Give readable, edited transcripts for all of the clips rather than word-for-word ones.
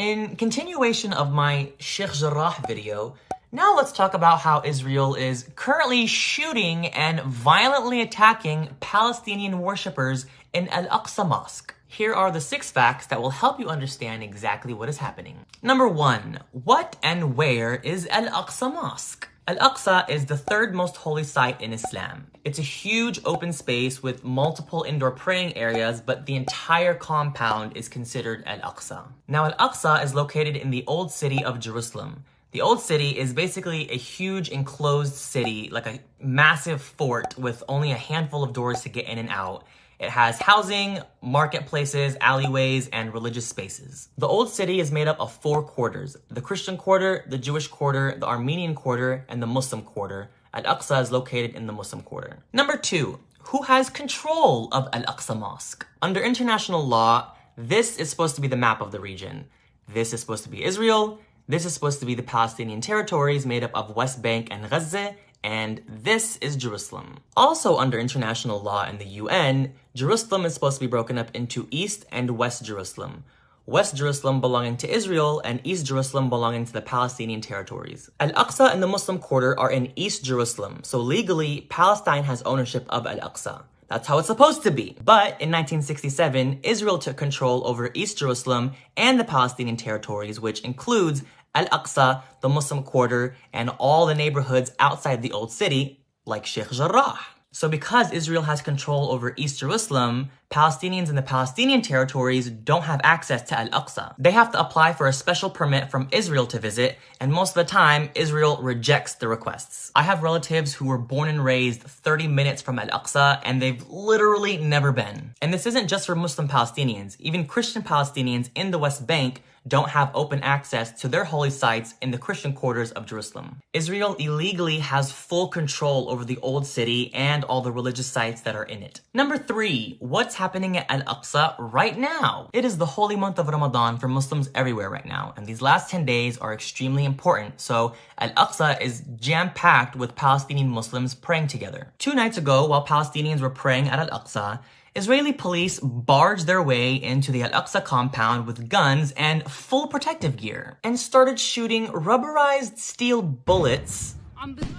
In continuation of my Sheikh Jarrah video, now let's talk about how Israel is currently shooting and violently attacking Palestinian worshippers in Al-Aqsa Mosque. Here are the 6 facts that will help you understand exactly what is happening. Number 1, what and where is Al-Aqsa Mosque? Al-Aqsa is the 3rd most holy site in Islam. It's a huge open space with multiple indoor praying areas, but the entire compound is considered Al-Aqsa. Now, Al-Aqsa is located in the Old City of Jerusalem. The Old City is basically a huge enclosed city, like a massive fort with only a handful of doors to get in and out. It has housing, marketplaces, alleyways, and religious spaces. The Old City is made up of 4 quarters: the Christian quarter, the Jewish quarter, the Armenian quarter, and the Muslim quarter. Al-Aqsa is located in the Muslim quarter. Number 2, who has control of Al-Aqsa Mosque? Under international law, this is supposed to be the map of the region. This is supposed to be Israel. This is supposed to be the Palestinian territories made up of West Bank and Gaza, and this is Jerusalem. Also under international law in the UN, Jerusalem is supposed to be broken up into East and West Jerusalem. West Jerusalem belonging to Israel and East Jerusalem belonging to the Palestinian territories. Al-Aqsa and the Muslim quarter are in East Jerusalem, so legally Palestine has ownership of Al-Aqsa. That's how it's supposed to be. But in 1967, Israel took control over East Jerusalem and the Palestinian territories, which includes Al-Aqsa, the Muslim quarter, and all the neighborhoods outside the Old City, like Sheikh Jarrah. So because Israel has control over East Jerusalem, Palestinians in the Palestinian territories don't have access to Al-Aqsa. They have to apply for a special permit from Israel to visit, and most of the time, Israel rejects the requests. I have relatives who were born and raised 30 minutes from Al-Aqsa, and they've literally never been. And this isn't just for Muslim Palestinians. Even Christian Palestinians in the West Bank don't have open access to their holy sites in the Christian quarters of Jerusalem. Israel illegally has full control over the Old City and all the religious sites that are in it. Number 3, what's happening at Al-Aqsa right now? It is the holy month of Ramadan for Muslims everywhere right now, and these last 10 days are extremely important, so Al-Aqsa is jam-packed with Palestinian Muslims praying together. 2 nights ago, while Palestinians were praying at Al-Aqsa, Israeli police barged their way into the Al-Aqsa compound with guns and full protective gear and started shooting rubberized steel bullets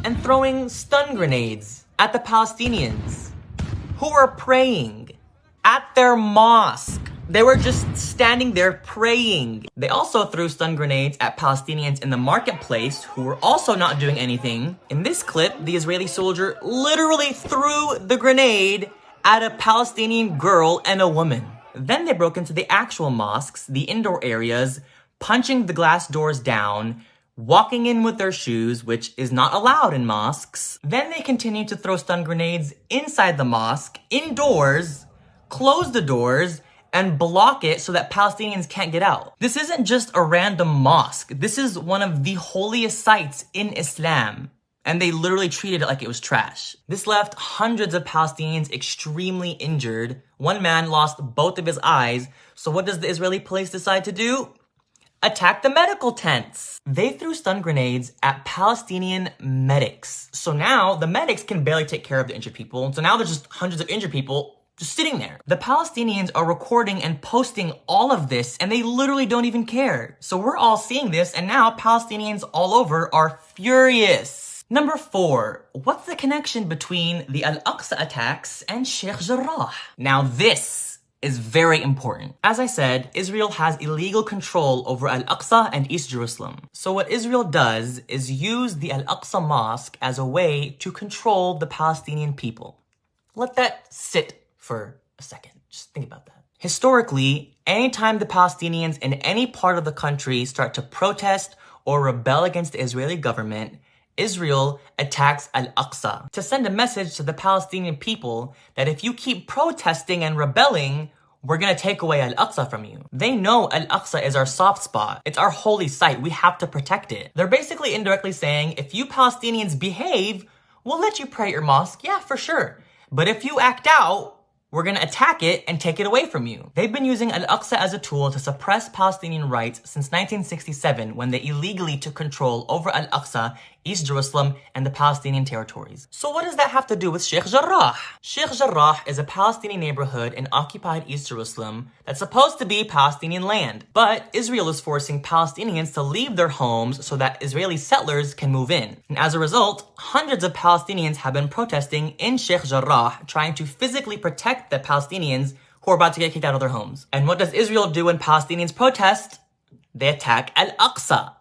and throwing stun grenades at the Palestinians who were praying at their mosque. They were just standing there praying. They also threw stun grenades at Palestinians in the marketplace who were also not doing anything. In this clip, the Israeli soldier literally threw the grenade at a Palestinian girl and a woman. Then they broke into the actual mosques, the indoor areas, punching the glass doors down, walking in with their shoes, which is not allowed in mosques. Then they continued to throw stun grenades inside the mosque, indoors, close the doors, and block it so that Palestinians can't get out. This isn't just a random mosque. This is one of the holiest sites in Islam, and they literally treated it like it was trash. This left hundreds of Palestinians extremely injured. One man lost both of his eyes. So what does the Israeli police decide to do? Attack the medical tents. They threw stun grenades at Palestinian medics. So now the medics can barely take care of the injured people. So now there's just hundreds of injured people just sitting there. The Palestinians are recording and posting all of this, and they literally don't even care. So we're all seeing this, and now Palestinians all over are furious. Number 4, what's the connection between the Al-Aqsa attacks and Sheikh Jarrah? Now this is very important. As I said, Israel has illegal control over Al-Aqsa and East Jerusalem. So what Israel does is use the Al-Aqsa Mosque as a way to control the Palestinian people. Let that sit for a second. Just think about that. Historically, anytime the Palestinians in any part of the country start to protest or rebel against the Israeli government, Israel attacks Al-Aqsa to send a message to the Palestinian people that if you keep protesting and rebelling, we're gonna take away Al-Aqsa from you. They know Al-Aqsa is our soft spot. It's our holy site. We have to protect it. They're basically indirectly saying, if you Palestinians behave, we'll let you pray at your mosque. Yeah, for sure. But if you act out, we're gonna attack it and take it away from you. They've been using Al-Aqsa as a tool to suppress Palestinian rights since 1967, when they illegally took control over Al-Aqsa East Jerusalem, and the Palestinian territories. So what does that have to do with Sheikh Jarrah? Sheikh Jarrah is a Palestinian neighborhood in occupied East Jerusalem that's supposed to be Palestinian land. But Israel is forcing Palestinians to leave their homes so that Israeli settlers can move in. And as a result, hundreds of Palestinians have been protesting in Sheikh Jarrah, trying to physically protect the Palestinians who are about to get kicked out of their homes. And what does Israel do when Palestinians protest? They attack Al-Aqsa.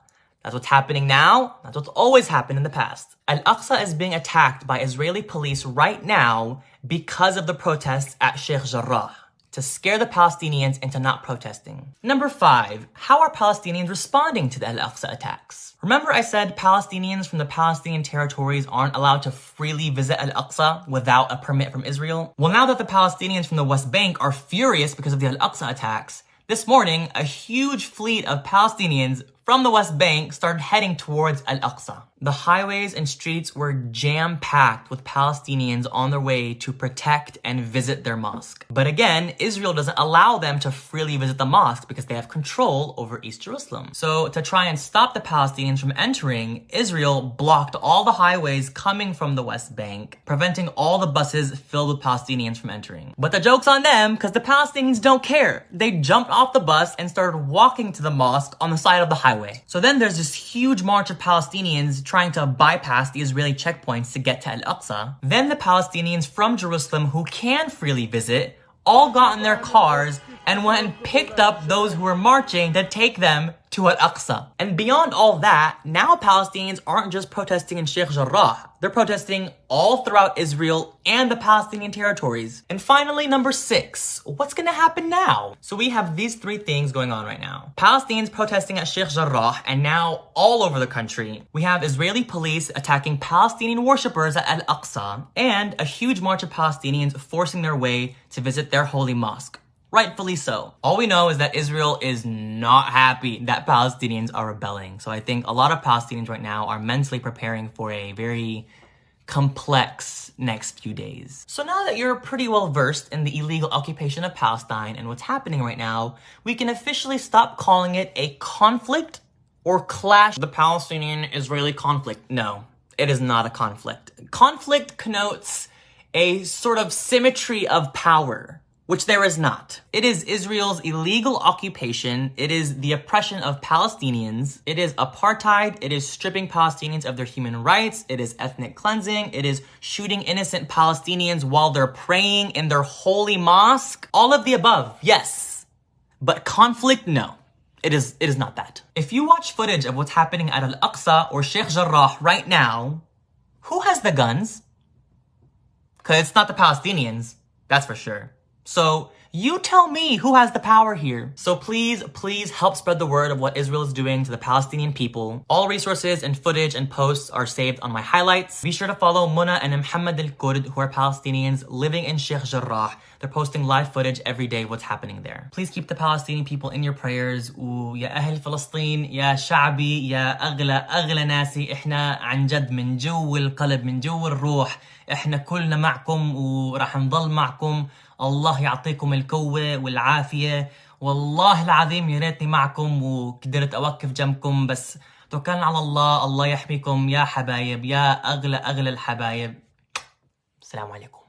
That's what's happening now. That's what's always happened in the past. Al-Aqsa is being attacked by Israeli police right now because of the protests at Sheikh Jarrah, to scare the Palestinians into not protesting. Number 5, how are Palestinians responding to the Al-Aqsa attacks? Remember I said Palestinians from the Palestinian territories aren't allowed to freely visit Al-Aqsa without a permit from Israel? Well, now that the Palestinians from the West Bank are furious because of the Al-Aqsa attacks, this morning, a huge fleet of Palestinians from the West Bank started heading towards Al-Aqsa. The highways and streets were jam-packed with Palestinians on their way to protect and visit their mosque. But again, Israel doesn't allow them to freely visit the mosque because they have control over East Jerusalem. So to try and stop the Palestinians from entering, Israel blocked all the highways coming from the West Bank, preventing all the buses filled with Palestinians from entering. But the joke's on them because the Palestinians don't care. They jumped off the bus and started walking to the mosque on the side of the highway. So then there's this huge march of Palestinians trying to bypass the Israeli checkpoints to get to Al-Aqsa. Then the Palestinians from Jerusalem who can freely visit all got in their cars and went and picked up those who were marching to take them to Al-Aqsa. And beyond all that, now Palestinians aren't just protesting in Sheikh Jarrah. They're protesting all throughout Israel and the Palestinian territories. And finally, number 6, what's gonna happen now? So we have these 3 things going on right now. Palestinians protesting at Sheikh Jarrah, and now all over the country, we have Israeli police attacking Palestinian worshippers at Al-Aqsa, and a huge march of Palestinians forcing their way to visit their holy mosque. Rightfully so. All we know is that Israel is not happy that Palestinians are rebelling. So I think a lot of Palestinians right now are mentally preparing for a very complex next few days. So now that you're pretty well versed in the illegal occupation of Palestine and what's happening right now, we can officially stop calling it a conflict or clash. The Palestinian-Israeli conflict. No, it is not a conflict. Conflict connotes a sort of symmetry of power, which there is not. It is Israel's illegal occupation. It is the oppression of Palestinians. It is apartheid. It is stripping Palestinians of their human rights. It is ethnic cleansing. It is shooting innocent Palestinians while they're praying in their holy mosque. All of the above, yes. But conflict, no. It is not that. If you watch footage of what's happening at Al-Aqsa or Sheikh Jarrah right now, who has the guns? Because it's not the Palestinians, that's for sure. So you tell me who has the power here. So please help spread the word of what Israel is doing to the Palestinian people. All resources and footage and posts are saved on my highlights. Be sure to follow Muna and Muhammad Al-Kurd, who are Palestinians living in Sheikh Jarrah. They're posting live footage every day of what's happening there. Please keep the Palestinian people in your prayers. ويا أهل فلسطين يا شعبي يا أغلى ناسي إحنا عن جد من جو القلب من جو الروح إحنا كلنا معكم وراح نضل معكم. الله يعطيكم القوة والعافية. والله العظيم يا ريتني معكم وقدرت أوقف جنبكم، بس توكلنا على الله. الله يحميكم يا حبايب، يا أغلى الحبايب. السلام عليكم.